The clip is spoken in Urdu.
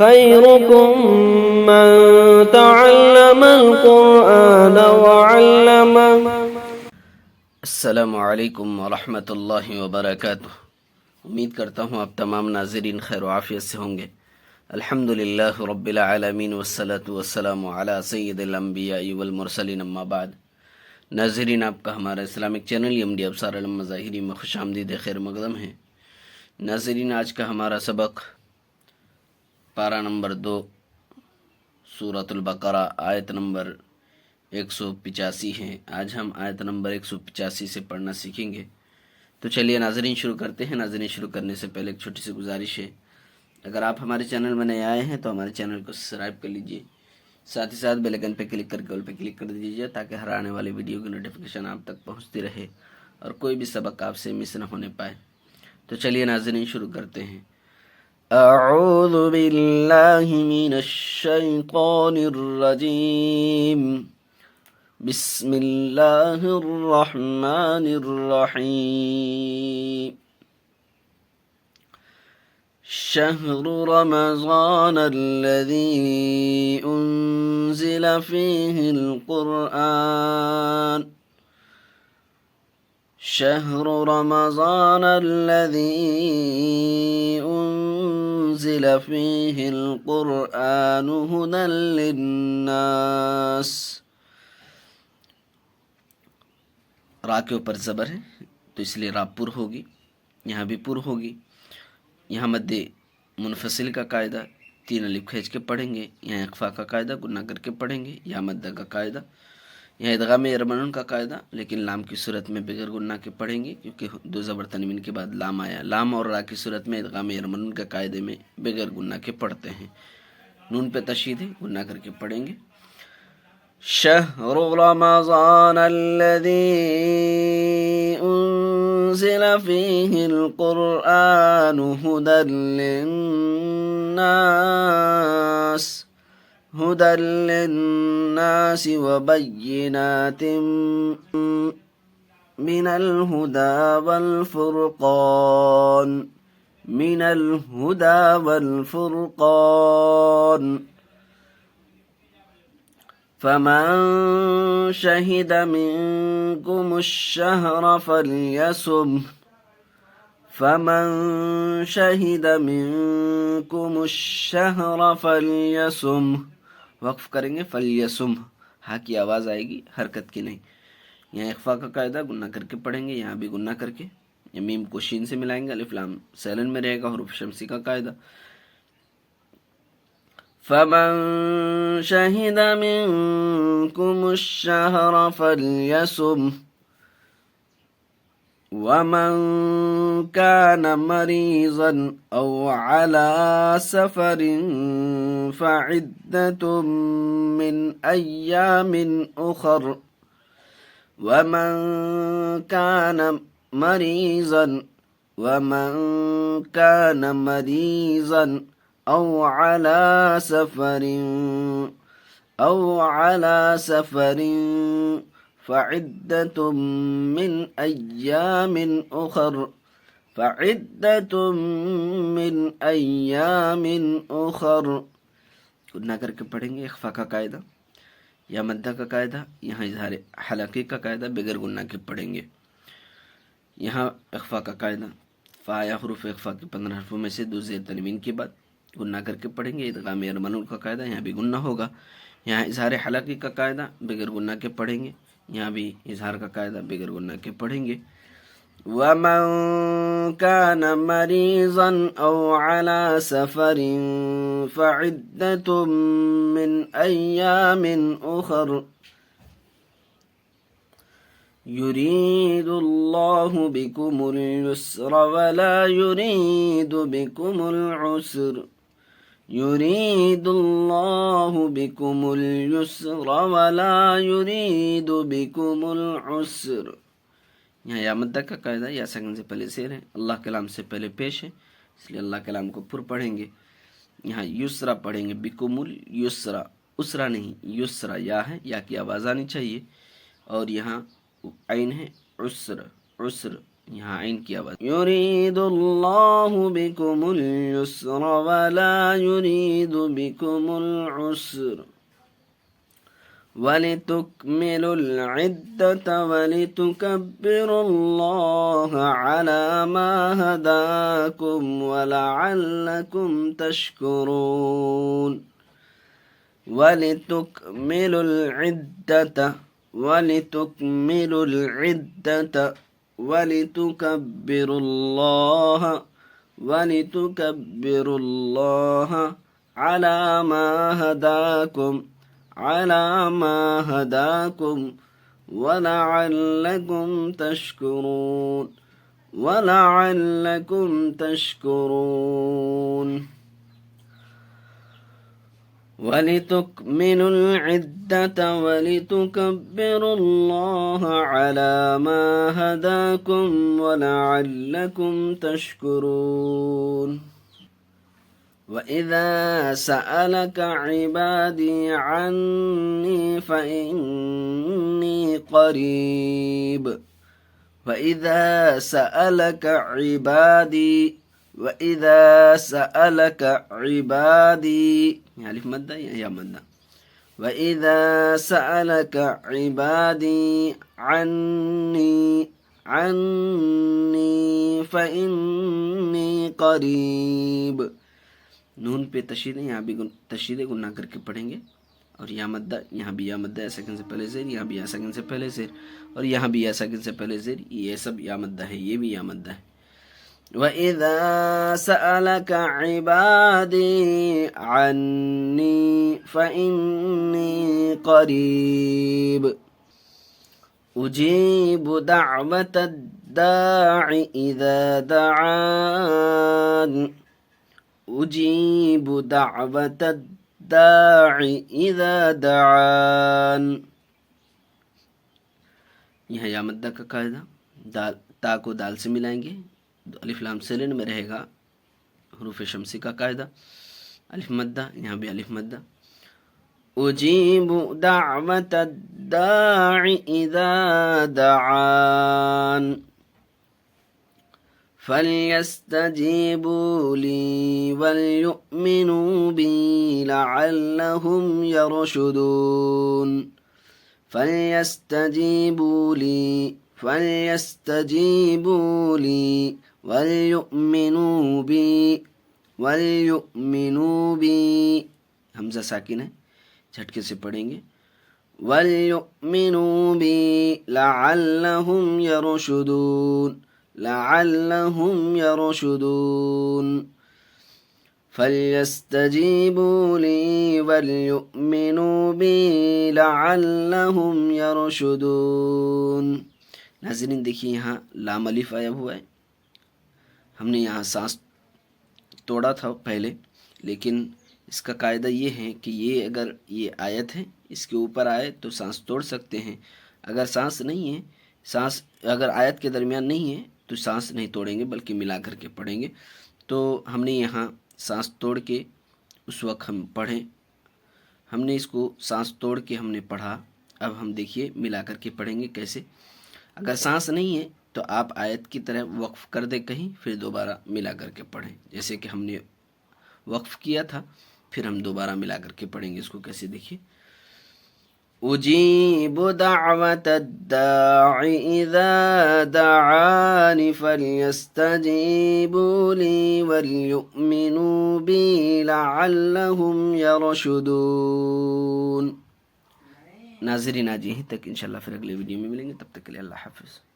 خيركم من تعلم القرآن وعلمه. السلام علیکم ورحمۃ اللہ وبرکاتہ۔ امید کرتا ہوں آپ تمام ناظرین خیر و عافیت سے ہوں گے۔ الحمدللہ رب العالمین والصلاة والسلام علی سید الانبیاء والمرسلین، اما بعد۔ ناظرین، آپ کا ہمارا Islamic channel M D Absar علم ظاہری میں خوش آمدید خیر مقدم ہے۔ ناظرین، آج کا ہمارا سبق پارہ نمبر 2 سورۃ البقرہ آیت نمبر 185 ہے۔ آج ہم آیت نمبر 185 سے پڑھنا سیکھیں گے۔ تو چلیے ناظرین شروع کرتے ہیں۔ ناظرین شروع کرنے سے پہلے ایک چھوٹی سی گزارش ہے، اگر آپ ہمارے چینل میں نئے آئے ہیں تو ہمارے چینل کو سبسکرائب کر لیجئے، ساتھ ہی ساتھ بیل آئیکن پہ کلک کر کے آل پہ کلک کر دیجئے تاکہ ہر آنے والی ویڈیو کی نوٹیفیکیشن آپ تک پہنچتی رہے اور کوئی بھی سبق آپ سے مس نہ ہونے پائے۔ تو چلیے ناظرین شروع کرتے ہیں۔ اعوذ باللہ من الشیطان الرجیم، بسم اللہ الرحمن الرحیم۔ شہر رمضان الذی انزل فیہ القرآن، شہر رمضان الذی انزل فیہ القرآن ھدی للناس۔ را کے اوپر زبر ہے تو اس لیے را پر ہوگی، یہاں بھی پر ہوگی۔ یہاں مد منفصل کا قاعدہ 3 الف کھینچ کے پڑھیں گے، یہاں اخفا کا قاعدہ گنہ کر کے پڑھیں گے، یا مد کا قاعدہ، یہاں ادغام یرمنون کا قاعدہ لیکن لام کی صورت میں بغیر گنہ کے پڑھیں گے کیونکہ 2 زبر تنوین کے بعد لام آیا۔ لام اور را کی صورت میں ادغام یرمنون کے قاعدے میں بغیر گنہ کے پڑھتے ہیں۔ نون پہ تشدید ہے، گنہ کر کے پڑھیں گے۔ شہر رمضان الذی انزل فیہ القرآن ھدی للناس وبینات من الہدی والفرقان، فمن شہد منکم الشہر فلیصمہ، فمن شہد منکم الشہر فلیصمہ، وقف کریں گے فلیصمہ، ہاں کی آواز آئے گی، حرکت کی نہیں۔ یہاں اخفا کا قاعدہ گنہ کر کے پڑھیں گے، یہاں بھی گنہ کر کے، میم کو شین سے ملائیں گے، الف لام سیلن میں رہے گا، حروف شمسی کا قاعدہ۔ فمن شہد منکم الشہر فلیصمہ، ومن کان مریضا او علی سفر فعدۃ من ایام اخر، ومن کان مریضا او علی سفر فعدۃ من ایام اخر، گنہ کر کے پڑھیں گے، اخفا کا قاعدہ یا مدہ کا قاعدہ، یہاں اظہار حلقے کا قاعدہ بغیر گنہ کے پڑھیں گے۔ یہاں اخفا کا قاعدہ، فا یا حروف اخفا کے 15 حرفوں میں سے 2 زیر تنوین کے بعد گنہ کر کے پڑھیں گے۔ ادغام یرمنون کا قاعدہ، یہاں بھی گنہ ہوگا۔ یہاں اظہار حلقی کا قاعدہ بغیر گنہ کے پڑھیں گے، یہاں بھی اظہار کا قاعدہ بغیر گنہ کے پڑھیں گے۔ وَمَن كَانَ مَرِيضًا أَوْ عَلَى سَفَرٍ فَعِدَّةٌ مِّنْ أَيَّامٍ أُخَرَ، يُرِيدُ اللَّهُ بِكُمُ الْيُسْرَ وَلَا يُرِيدُ بِكُمُ الْعُسْرَ، يُرِيدُ اللَّهُ بِكُمُ الْيُسْرَ وَلَا يُرِيدُ بِكُمُ الْعُسْرَ۔ یہاں یا مدہ کا قاعدہ، یا سکن سے پہلے زیر ہے، اللہ کلام سے پہلے پیش ہے، اس لیے اللہ کلام کو پر پڑھیں گے۔ یہاں یسرا پڑھیں گے، بکم الیسرا، اسرا نہیں یسرا، یا ہے، یا کی آواز آنی چاہیے، اور یہاں عین ہے عسر، عسر، یہاں عین کی آواز. یرید اللہ بکم اليسر ولا یرید بکم العسر وَلِتُكْمِلُوا الْعِدَّةَ وَلِتُكَبِّرُوا اللَّهَ عَلَى مَا هَدَاكُمْ وَلَعَلَّكُمْ تَشْكُرُونَ. وَلِتُكْمِلُوا الْعِدَّةَ وَلِتُكْمِلُوا الْعِدَّةَ وَلِتُكَبِّرُوا اللَّهَ عَلَى مَا هَدَاكُمْ وَلَعَلَّكُمْ تَشْكُرُونَ. وَلِتُكْمِلُوا الْعِدَّةَ وَلِتُكَبِّرُوا اللَّهَ عَلَى مَا هَدَاكُمْ وَلَعَلَّكُمْ تَشْكُرُونَ. وَإِذَا سَأَلَكَ عِبَادِي عَنِّي فَإِنِّي قَرِيبٌ. وَإِذَا سَأَلَكَ عِبَادِي یہ الف مدہ یا مدہ. وَإِذَا سَأَلَكَ عِبَادِي عَنِّي فَإِنِّي قَرِيبٌ. نون پہ تشدید ہے، یہاں بھی تشدید گناہ کر کے پڑھیں گے. اور یا مدہ، یہاں بھی یا مدہ ہے سیکنڈ سے پہلے زیر، یہاں بھی یا سیکنڈ سے پہلے زیر، اور یہاں بھی یا سیکنڈ سے پہلے زیر. یہ سب یا مدہ ہے، یہ بھی یا مدہ ہے. وَإِذَا سَأَلَكَ عِبَادِي عَنِّي فَإِنِّي قَرِيبٌ أُجِيبُ دَعْوَةَ الدَّاعِ إِذَا دَعَانِ. أُجِيبُ دَعْوَةَ الدَّاعِ إِذَا دَعَانِ. یہاں یا مدہ کا قاعدہ، تا کو دال سے ملائیں گے، الف لام سیلنٹ میں رہے گا. حروف شمسی کا قاعدہ الف مدہ، یہاں بھی الف مدہ. أجيب دعوة الداع إذا دعان فليستجيبوا لي وليؤمنوا بي لعلهم يرشدون. فليستجيبوا لي وليؤمنوا بي حمزہ ساکن ہے، جھٹکے سے پڑھیں گے. وَلْيُؤْمِنُوا بِي لَعَلَّهُمْ يَرْشُدُونَ. فَلْيَسْتَجِيبُوا لِي وَلْيُؤْمِنُوا بِي لَعَلَّهُمْ يَرْشُدُونَ. ناظرین دیکھیے یہاں لام الف آیا ہوا ہے. ہم نے یہاں سانس توڑا تھا پہلے، لیکن اس کا قاعدہ یہ ہے کہ یہ اگر یہ آیت ہے اس کے اوپر آئے تو سانس توڑ سکتے ہیں. اگر سانس نہیں ہے، اگر آیت کے درمیان نہیں ہے تو سانس نہیں توڑیں گے بلکہ ملا کر کے پڑھیں گے. تو ہم نے یہاں سانس توڑ کے اس وقت ہم پڑھیں، ہم نے اس کو سانس توڑ کے ہم نے پڑھا. اب ہم دیکھیے ملا کر کے پڑھیں گے کیسے. اگر سانس نہیں ہے تو آپ آیت کی طرح وقف کر دیں کہیں، پھر دوبارہ ملا کر کے پڑھیں. جیسے کہ ہم نے وقف کیا تھا، پھر ہم دوبارہ ملا کر کے پڑھیں گے. اس کو کیسے دیکھیے. أجيب دعوة الداع إذا دعان فليستجيبوا لي وليؤمنوا بي لعلهم يرشدون. ناظرین آج یہیں تک، انشاءاللہ پھر اگلے ویڈیو میں ملیں گے. تب تک کے لیے اللہ حافظ.